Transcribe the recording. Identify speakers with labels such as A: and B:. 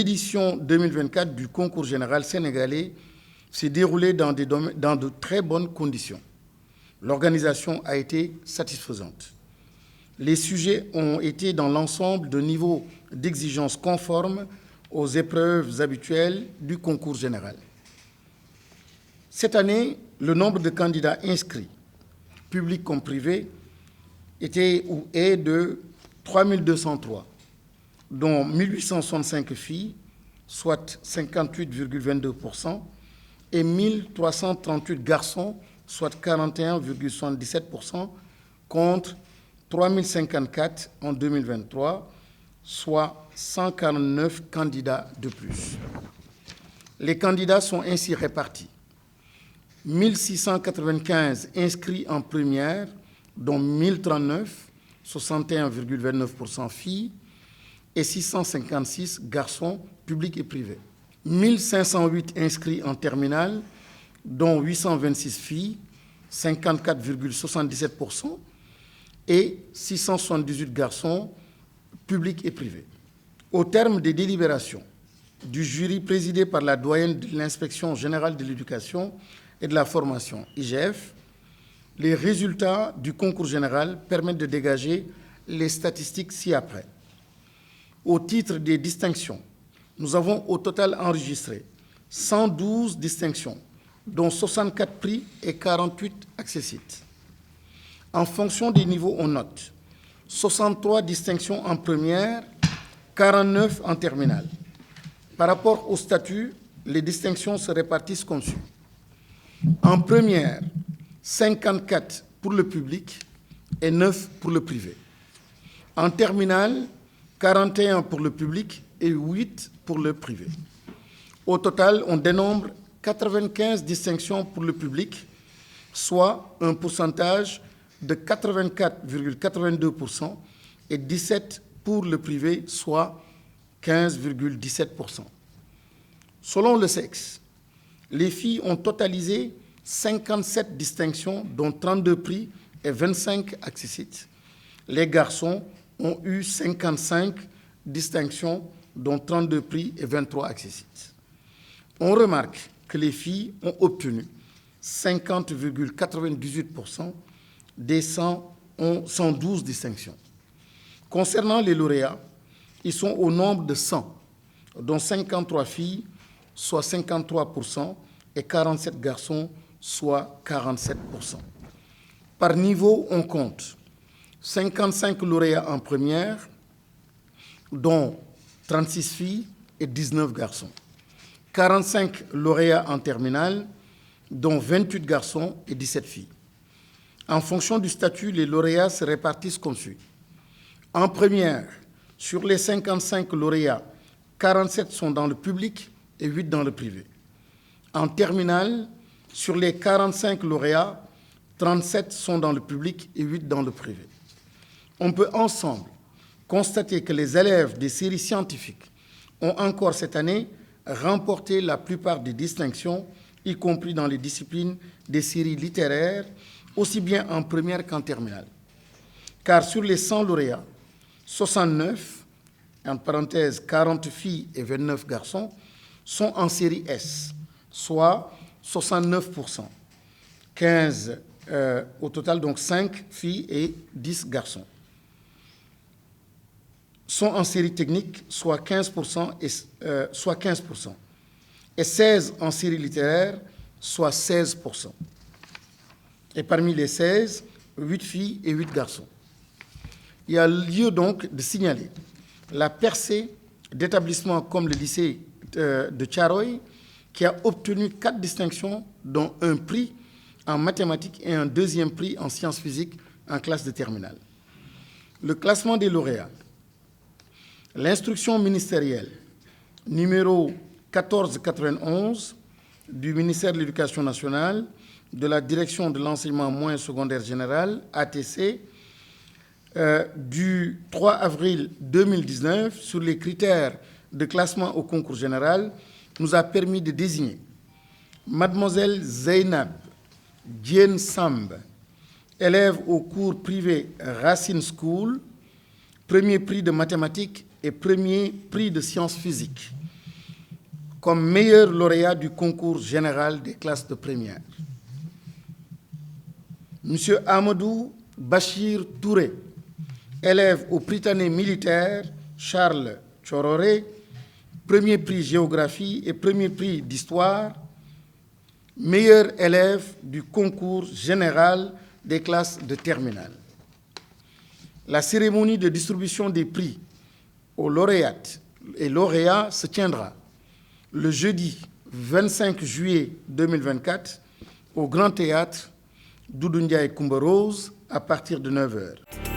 A: l'édition 2024 du concours général sénégalais s'est déroulée dans de très bonnes conditions. L'organisation a été satisfaisante. Les sujets ont été dans l'ensemble de niveaux d'exigence conformes aux épreuves habituelles du concours général. Cette année, le nombre de candidats inscrits, publics comme privés, était ou est de 3203, dont 1865 filles, soit 58,22%, et 1338 garçons, soit 41,77%, contre 3054 en 2023, soit 149 candidats de plus. Les candidats sont ainsi répartis. 1695 inscrits en première, dont 1039, 61,29% filles, et 656 garçons, publics et privés. 1508 inscrits en terminale, dont 826 filles, 54,77%, et 678 garçons, publics et privés. Au terme des délibérations du jury présidé par la doyenne de l'Inspection générale de l'éducation et de la formation, IGF, les résultats du concours général permettent de dégager les statistiques ci-après. Au titre des distinctions, nous avons au total enregistré 112 distinctions, dont 64 prix et 48 accessites. En fonction des niveaux, on note 63 distinctions en première, 49 en terminale. Par rapport au statut, les distinctions se répartissent comme suit. En première, 54 pour le public et 9 pour le privé. En terminale, 41 pour le public et 8 pour le privé. Au total, on dénombre 95 distinctions pour le public, soit un pourcentage de 84,82% et 17 pour le privé, soit 15,17%. Selon le sexe, les filles ont totalisé 57 distinctions, dont 32 prix et 25 accessites. Les garçons ont eu 55 distinctions, dont 32 prix et 23 accessites. On remarque que les filles ont obtenu 50,98% des 112 distinctions. Concernant les lauréats, ils sont au nombre de 100, dont 53 filles, soit 53%, et 47 garçons, soit 47%. Par niveau, on compte 55 lauréats en première, dont 36 filles et 19 garçons. 45 lauréats en terminale, dont 28 garçons et 17 filles. En fonction du statut, les lauréats se répartissent comme suit. En première, sur les 55 lauréats, 47 sont dans le public et 8 dans le privé. En terminale, sur les 45 lauréats, 37 sont dans le public et 8 dans le privé. On peut ensemble constater que les élèves des séries scientifiques ont encore cette année remporté la plupart des distinctions, y compris dans les disciplines des séries littéraires, aussi bien en première qu'en terminale. Car sur les 100 lauréats, 69, en parenthèse 40 filles et 29 garçons, sont en série S, soit 69%. 15 au total, donc 5 filles et 10 garçons. Sont en série technique, soit 15%, et 16 en série littéraire, soit 16%. Et parmi les 16, 8 filles et 8 garçons. Il y a lieu donc de signaler la percée d'établissements comme le lycée de Thiaroye, qui a obtenu 4 distinctions, dont un prix en mathématiques et un deuxième prix en sciences physiques en classe de terminale. Le classement des lauréats. L'instruction ministérielle numéro 1491 du ministère de l'Éducation nationale, de la Direction de l'enseignement moyen secondaire général, ATC, du 3 avril 2019 sur les critères de classement au concours général nous a permis de désigner Mademoiselle Zeynab Dien Samb, élève au cours privé Racine School, premier prix de mathématiques et premier prix de sciences physiques, comme meilleur lauréat du concours général des classes de première. Monsieur Amadou Bachir Touré, élève au Prytanée militaire Charles Chororé, premier prix géographie et premier prix d'histoire, meilleur élève du concours général des classes de terminale. La cérémonie de distribution des prix aux lauréates et lauréats se tiendra le jeudi 25 juillet 2024 au Grand Théâtre Doudou Ndiaye Coumba Rose à partir de 9 h.